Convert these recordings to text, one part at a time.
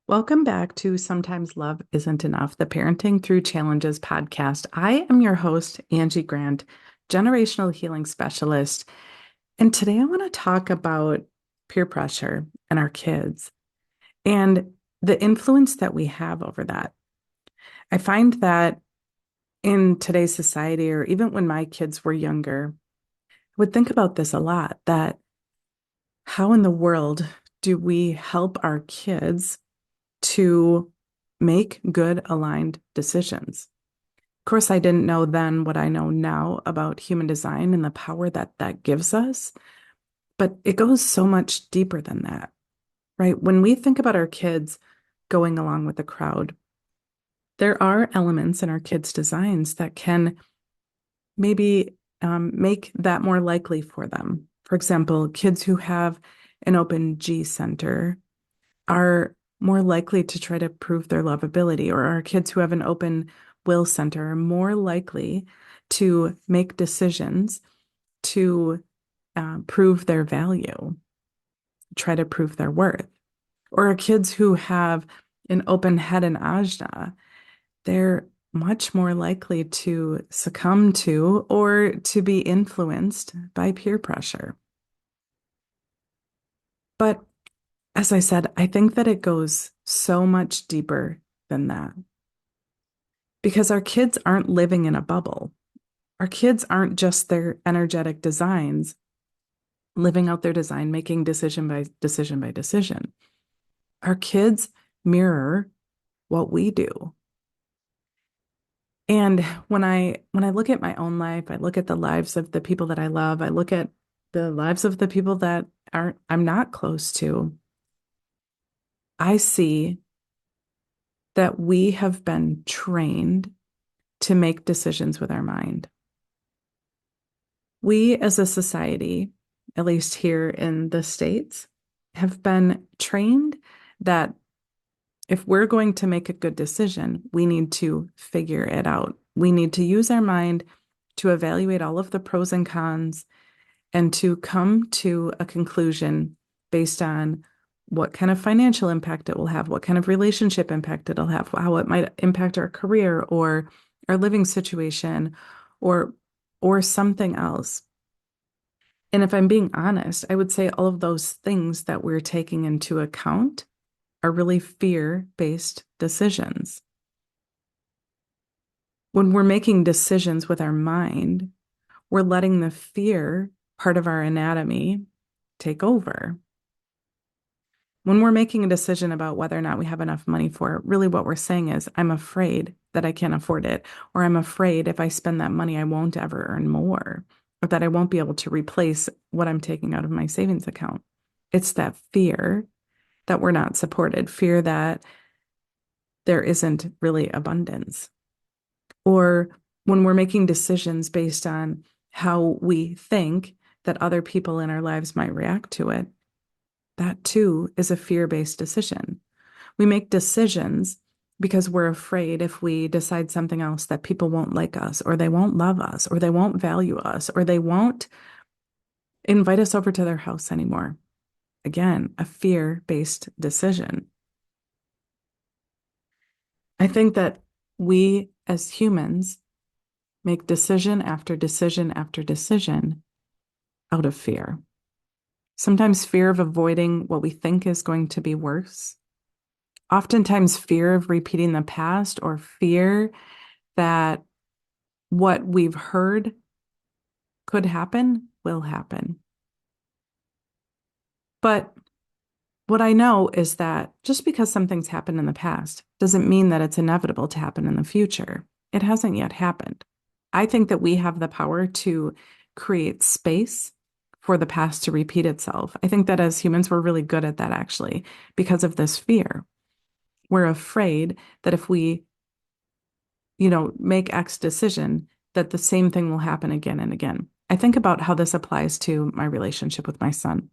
Welcome back to Sometimes Love Isn't Enough, the Parenting Through Challenges podcast. I am your host, Angie Grant, generational healing specialist. And today I want to talk about peer pressure and our kids and the influence that we have over that. I find that in today's society, or even when my kids were younger, I would think about this a lot, that how in the world do we help our kids to make good aligned decisions? Of course, I didn't know then what I know now about human design and the power that that gives us, but it goes so much deeper than that, right? When we think about our kids going along with the crowd, there are elements in our kids' designs that can maybe make that more likely for them. For example, kids who have an open G center are more likely to try to prove their lovability, or our kids who have an open will center are more likely to make decisions to prove their value, try to prove their worth. Or our kids who have an open head and ajna, they're much more likely to succumb to or to be influenced by peer pressure. But as I said, I think that it goes so much deeper than that because our kids aren't living in a bubble. Our kids aren't just their energetic designs living out their design, making decision by decision by decision. Our kids mirror what we do. And when I look at my own life, I look at the lives of the people that I love, I look at the lives of the people that I'm not close to. I see that we have been trained to make decisions with our mind. We as a society, at least here in the States, have been trained that if we're going to make a good decision, we need to figure it out. We need to use our mind to evaluate all of the pros and cons and to come to a conclusion based on what kind of financial impact it will have, what kind of relationship impact it'll have, how it might impact our career or our living situation or something else. And if I'm being honest, I would say all of those things that we're taking into account are really fear-based decisions. When we're making decisions with our mind, we're letting the fear part of our anatomy take over. When we're making a decision about whether or not we have enough money for it, really what we're saying is, I'm afraid that I can't afford it, or I'm afraid if I spend that money, I won't ever earn more, or that I won't be able to replace what I'm taking out of my savings account. It's that fear that we're not supported, fear that there isn't really abundance. Or when we're making decisions based on how we think that other people in our lives might react to it, that too is a fear-based decision. We make decisions because we're afraid if we decide something else that people won't like us, or they won't love us, or they won't value us, or they won't invite us over to their house anymore. Again, a fear-based decision. I think that we as humans make decision after decision after decision out of fear. Sometimes fear of avoiding what we think is going to be worse. Oftentimes fear of repeating the past, or fear that what we've heard could happen will happen. But what I know is that just because something's happened in the past doesn't mean that it's inevitable to happen in the future. It hasn't yet happened. I think that we have the power to create space for the past to repeat itself. I think that as humans, we're really good at that actually, because of this fear. We're afraid that if we, make X decision, that the same thing will happen again and again. I think about how this applies to my relationship with my son.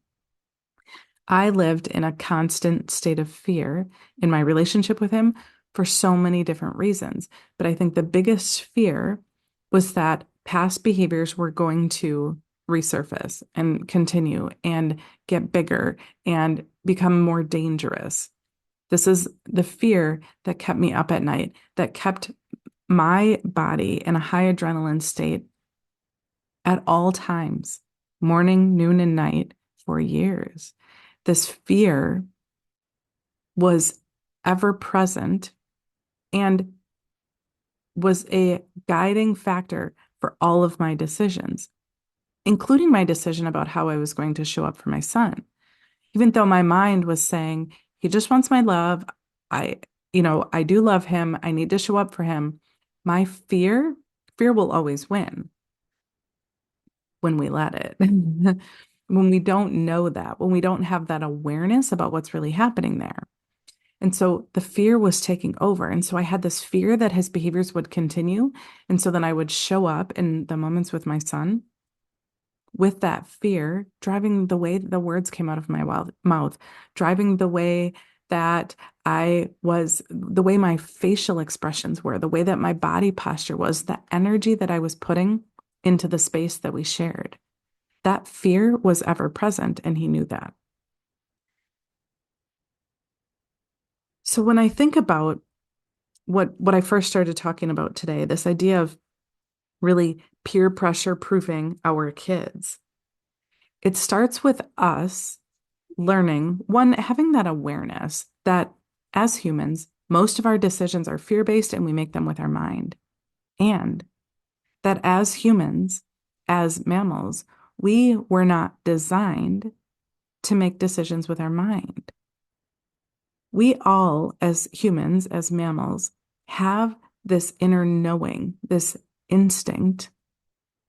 I lived in a constant state of fear in my relationship with him for so many different reasons. But I think the biggest fear was that past behaviors were going to resurface and continue and get bigger and become more dangerous. This is the fear that kept me up at night, that kept my body in a high adrenaline state at all times, morning, noon, and night for years. This fear was ever present and was a guiding factor for all of my decisions, including my decision about how I was going to show up for my son. Even though my mind was saying, he just wants my love. I, I do love him. I need to show up for him. My fear will always win when we let it. When we don't know that, when we don't have that awareness about what's really happening there. And so the fear was taking over. And so I had this fear that his behaviors would continue. And so then I would show up in the moments with my son with that fear, driving the way the words came out of my mouth, driving the way that the way my facial expressions were, the way that my body posture was, the energy that I was putting into the space that we shared. That fear was ever present, and he knew that. So when I think about what I first started talking about today, this idea of really peer pressure proofing our kids, it starts with us learning, one, having that awareness that as humans, most of our decisions are fear-based and we make them with our mind. And that as humans, as mammals, we were not designed to make decisions with our mind. We all, as humans, as mammals, have this inner knowing, this instinct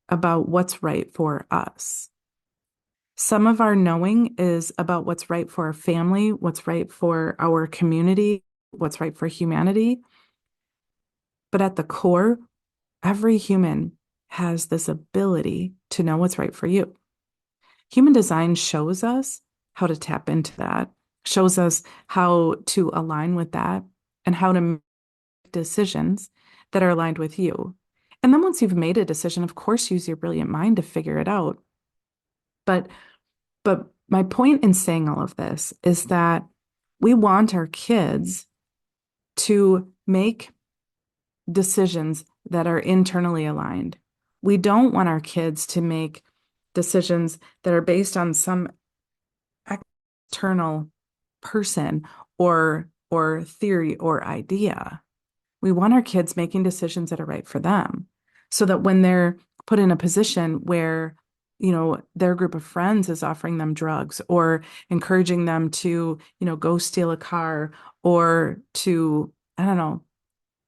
about what's right for us. Some of our knowing is about what's right for our family, what's right for our community, what's right for humanity. But at the core, every human has this ability to know what's right for you. Human design shows us how to tap into that, shows us how to align with that, and how to make decisions that are aligned with you. And then once you've made a decision, of course, use your brilliant mind to figure it out. But my point in saying all of this is that we want our kids to make decisions that are internally aligned. We don't want our kids to make decisions that are based on some external person or theory or idea. We want our kids making decisions that are right for them so that when they're put in a position where, their group of friends is offering them drugs or encouraging them to, go steal a car or to, I don't know,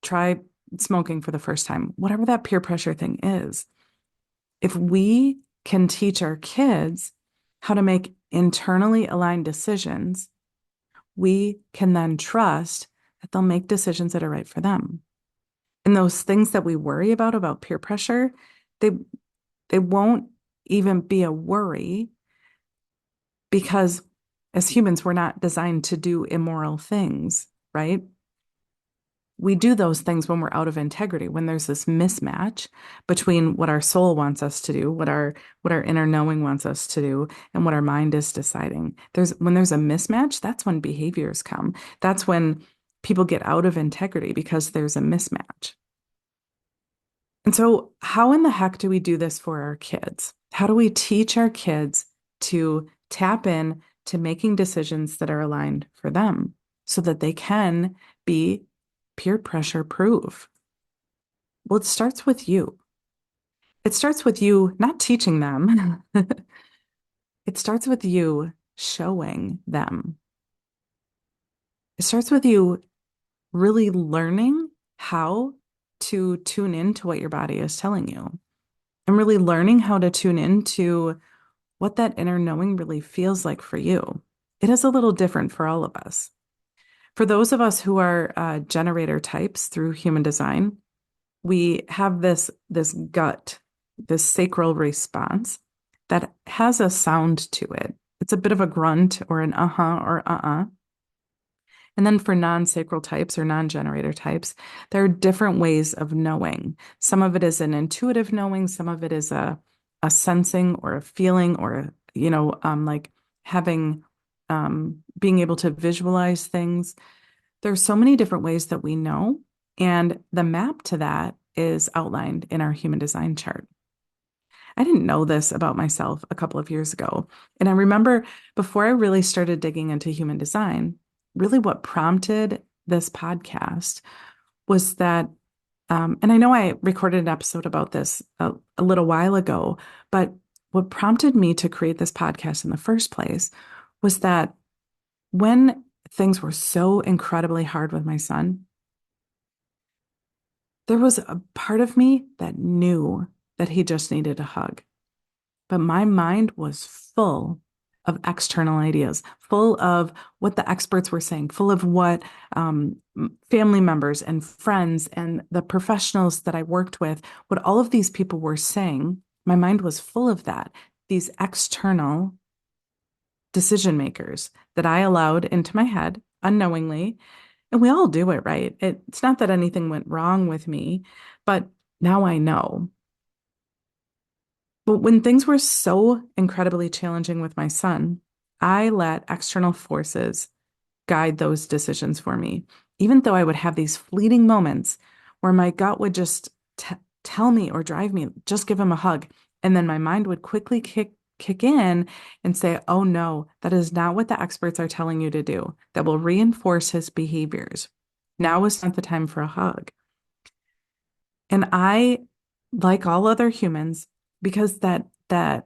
try smoking for the first time, whatever that peer pressure thing is. If we can teach our kids how to make internally aligned decisions, we can then trust that they'll make decisions that are right for them. And those things that we worry about peer pressure, they won't even be a worry because as humans, we're not designed to do immoral things, right? We do those things when we're out of integrity, when there's this mismatch between what our soul wants us to do, what our inner knowing wants us to do, and what our mind is deciding. When there's a mismatch, that's when behaviors come. That's when people get out of integrity because there's a mismatch. And so, how in the heck do we do this for our kids? How do we teach our kids to tap in to making decisions that are aligned for them so that they can be peer pressure proof? Well, it starts with you. It starts with you not teaching them. It starts with you showing them. It starts with you really learning how to tune into what your body is telling you and really learning how to tune into what that inner knowing really feels like for you. It is a little different for all of us. For those of us who are generator types through human design, we have this gut, this sacral response that has a sound to it. It's a bit of a grunt or an uh-huh or uh-uh. And then for non-sacral types or non-generator types, there are different ways of knowing. Some of it is an intuitive knowing, some of it is a sensing or a feeling or, like having, being able to visualize things. There's so many different ways that we know, and the map to that is outlined in our human design chart. I didn't know this about myself a couple of years ago. And I remember before I really started digging into human design, really what prompted this podcast was that, and I know I recorded an episode about this a little while ago, but what prompted me to create this podcast in the first place was that when things were so incredibly hard with my son, there was a part of me that knew that he just needed a hug. But my mind was full of external ideas, full of what the experts were saying, full of what family members and friends and the professionals that I worked with, what all of these people were saying. My mind was full of that, these external decision makers that I allowed into my head unknowingly. And we all do it, right? It's not that anything went wrong with me, but now I know. But when things were so incredibly challenging with my son, I let external forces guide those decisions for me, even though I would have these fleeting moments where my gut would just tell me or drive me, just give him a hug. And then my mind would quickly kick in and say, oh no, that is not what the experts are telling you to do. That will reinforce his behaviors. Now is not the time for a hug. And I, like all other humans, because that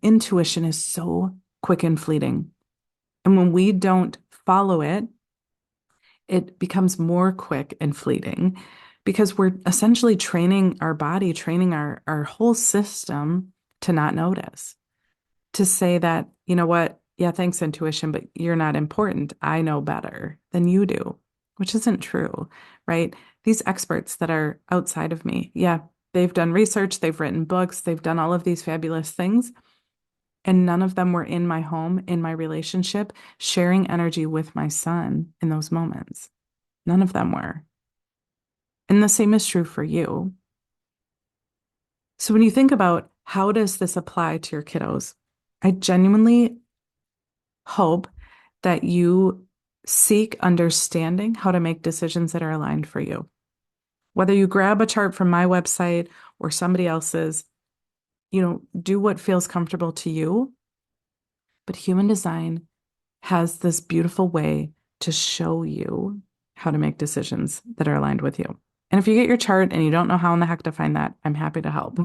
intuition is so quick and fleeting. And when we don't follow it, it becomes more quick and fleeting because we're essentially training our body, training our whole system to not notice, to say that, you know what, yeah, thanks, intuition, but you're not important. I know better than you do, which isn't true, right? These experts that are outside of me, yeah, they've done research, they've written books, they've done all of these fabulous things. And none of them were in my home, in my relationship, sharing energy with my son in those moments. None of them were. And the same is true for you. So when you think about how does this apply to your kiddos, I genuinely hope that you seek understanding how to make decisions that are aligned for you. Whether you grab a chart from my website or somebody else's, do what feels comfortable to you. But human design has this beautiful way to show you how to make decisions that are aligned with you. And if you get your chart and you don't know how in the heck to find that, I'm happy to help.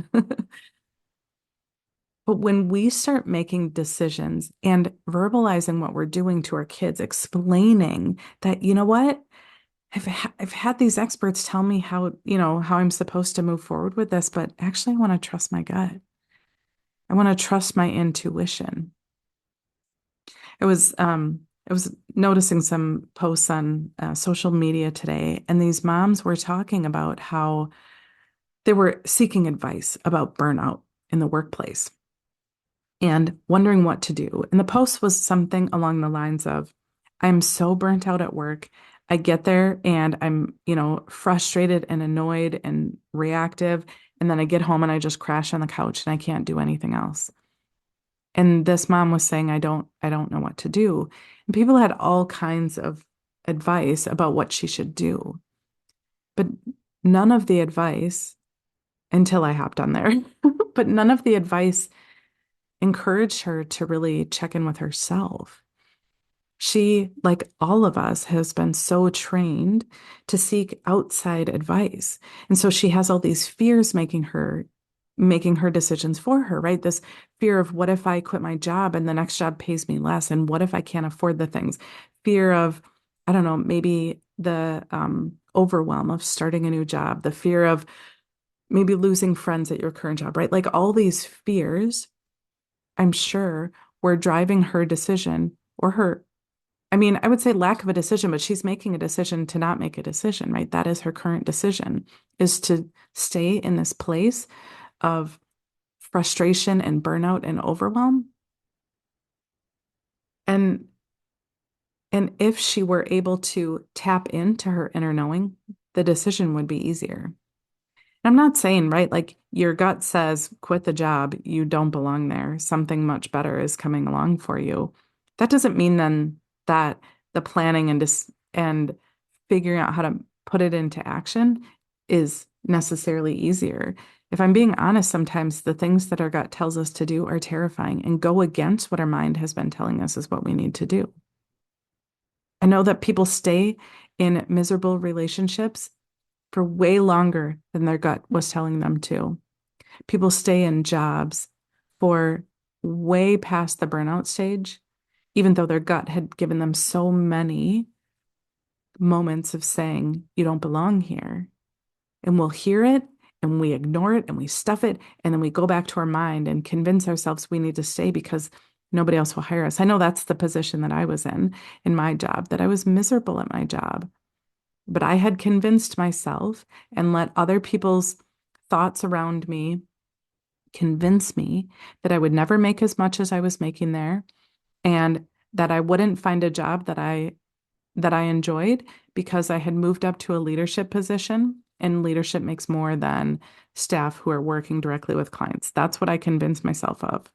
But when we start making decisions and verbalizing what we're doing to our kids, explaining that, you know what, I've had these experts tell me how I'm supposed to move forward with this, but actually I want to trust my gut. I want to trust my intuition. I was noticing some posts on social media today, and these moms were talking about how they were seeking advice about burnout in the workplace and wondering what to do. And the post was something along the lines of, I'm so burnt out at work. I get there and I'm, frustrated and annoyed and reactive. And then I get home and I just crash on the couch and I can't do anything else. And this mom was saying, I don't know what to do. And people had all kinds of advice about what she should do. But none of the advice, until I hopped on there, but none of the advice encouraged her to really check in with herself. She, like all of us, has been so trained to seek outside advice. And so she has all these fears making her decisions for her, right? This fear of what if I quit my job and the next job pays me less? And what if I can't afford the things? Fear of, I don't know, maybe the overwhelm of starting a new job, the fear of maybe losing friends at your current job, right? Like all these fears, I'm sure, were driving her decision or her. I mean, I would say lack of a decision, but she's making a decision to not make a decision, right? That is her current decision, is to stay in this place of frustration and burnout and overwhelm. And and if she were able to tap into her inner knowing, the decision would be easier. And I'm not saying, right, like your gut says, quit the job, you don't belong there. Something much better is coming along for you. That doesn't mean then that the planning and and figuring out how to put it into action is necessarily easier. If I'm being honest, sometimes the things that our gut tells us to do are terrifying and go against what our mind has been telling us is what we need to do. I know that people stay in miserable relationships for way longer than their gut was telling them to. People stay in jobs for way past the burnout stage, even though their gut had given them so many moments of saying, you don't belong here. And we'll hear it and we ignore it and we stuff it. And then we go back to our mind and convince ourselves we need to stay because nobody else will hire us. I know that's the position that I was in my job, that I was miserable at my job. But I had convinced myself and let other people's thoughts around me convince me that I would never make as much as I was making there and that I wouldn't find a job that I enjoyed because I had moved up to a leadership position and leadership makes more than staff who are working directly with clients. That's what I convinced myself of.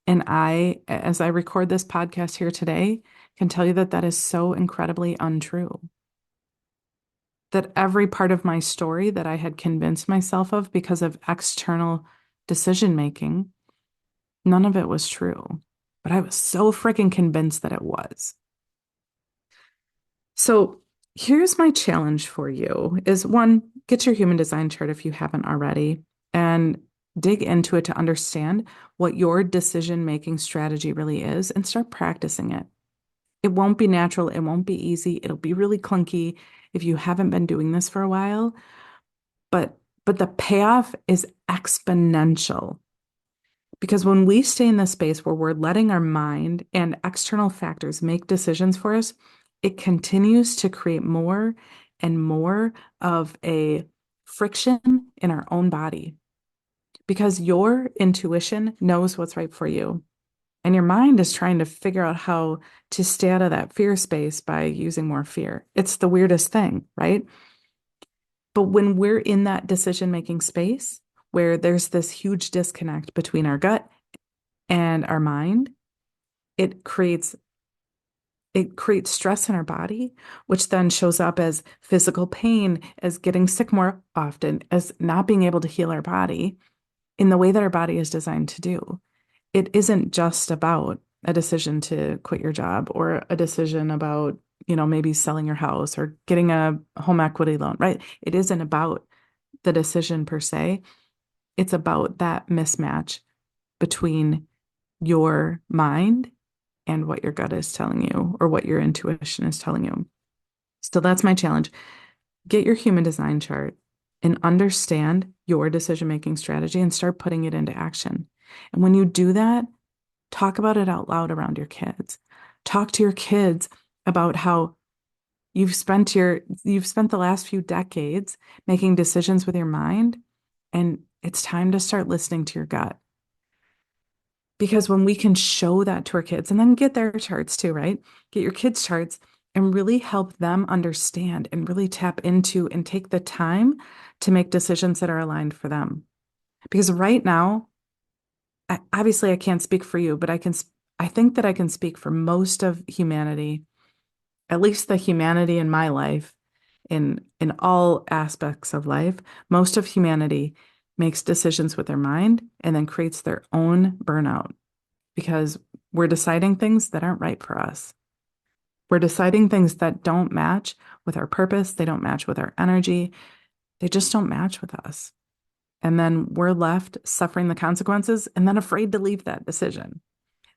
And I, as I record this podcast here today, can tell you that that is so incredibly untrue. That every part of my story that I had convinced myself of because of external decision making, none of it was true. But I was so freaking convinced that it was. So here's my challenge for you is one, get your human design chart if you haven't already and dig into it to understand what your decision-making strategy really is and start practicing it. It won't be natural. It won't be easy. It'll be really clunky if you haven't been doing this for a while, but the payoff is exponential. Because when we stay in the space where we're letting our mind and external factors make decisions for us, it continues to create more and more of a friction in our own body. Because your intuition knows what's right for you. And your mind is trying to figure out how to stay out of that fear space by using more fear. It's the weirdest thing, right? But when we're in that decision-making space where there's this huge disconnect between our gut and our mind, it creates stress in our body, which then shows up as physical pain, as getting sick more often, as not being able to heal our body in the way that our body is designed to do. It isn't just about a decision to quit your job or a decision about, maybe selling your house or getting a home equity loan, right? It isn't about the decision per se. It's about that mismatch between your mind and what your gut is telling you or what your intuition is telling you. So that's my challenge. Get your human design chart and understand your decision-making strategy and start putting it into action. And when you do that, talk about it out loud around your kids. Talk to your kids about how you've spent the last few decades making decisions with your mind, and it's time to start listening to your gut. Because when we can show that to our kids and then get their charts too, right? Get your kids' charts and really help them understand and really tap into and take the time to make decisions that are aligned for them. Because right now, obviously I can't speak for you, but I think that I can speak for most of humanity, at least the humanity in my life, in all aspects of life. Most of humanity makes decisions with their mind and then creates their own burnout because we're deciding things that aren't right for us. We're deciding things that don't match with our purpose. They don't match with our energy. They just don't match with us. And then we're left suffering the consequences and then afraid to leave that decision.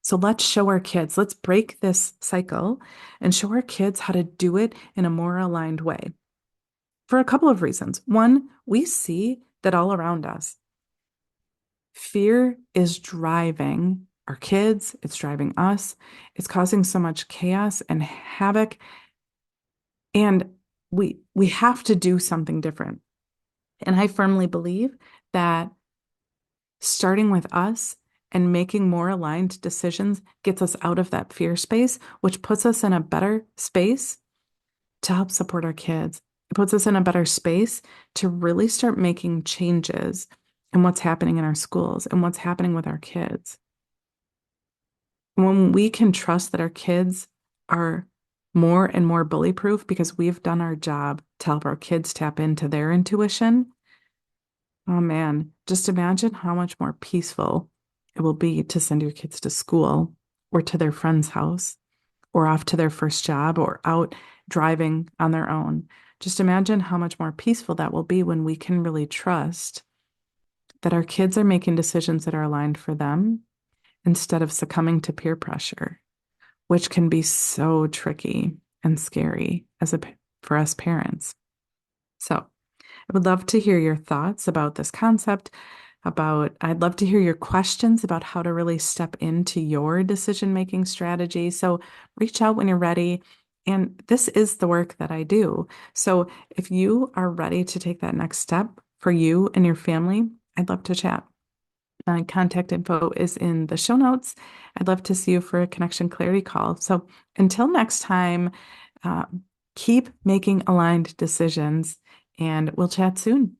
So let's show our kids, let's break this cycle and show our kids how to do it in a more aligned way for a couple of reasons. One, we see that all around us, fear is driving our kids, it's driving us, it's causing so much chaos and havoc. And we have to do something different. And I firmly believe that starting with us and making more aligned decisions gets us out of that fear space, which puts us in a better space to help support our kids. It puts us in a better space to really start making changes in what's happening in our schools and what's happening with our kids. When we can trust that our kids are more and more bully proof because we've done our job to help our kids tap into their intuition. Oh man, just imagine how much more peaceful it will be to send your kids to school or to their friend's house or off to their first job or out driving on their own. Just imagine how much more peaceful that will be when we can really trust that our kids are making decisions that are aligned for them instead of succumbing to peer pressure, which can be so tricky and scary for us parents. So, I would love to hear your thoughts about this concept, I'd love to hear your questions about how to really step into your decision-making strategy. So reach out when you're ready. And this is the work that I do. So if you are ready to take that next step for you and your family, I'd love to chat. My contact info is in the show notes. I'd love to see you for a connection clarity call. So until next time, uh, keep making aligned decisions and we'll chat soon.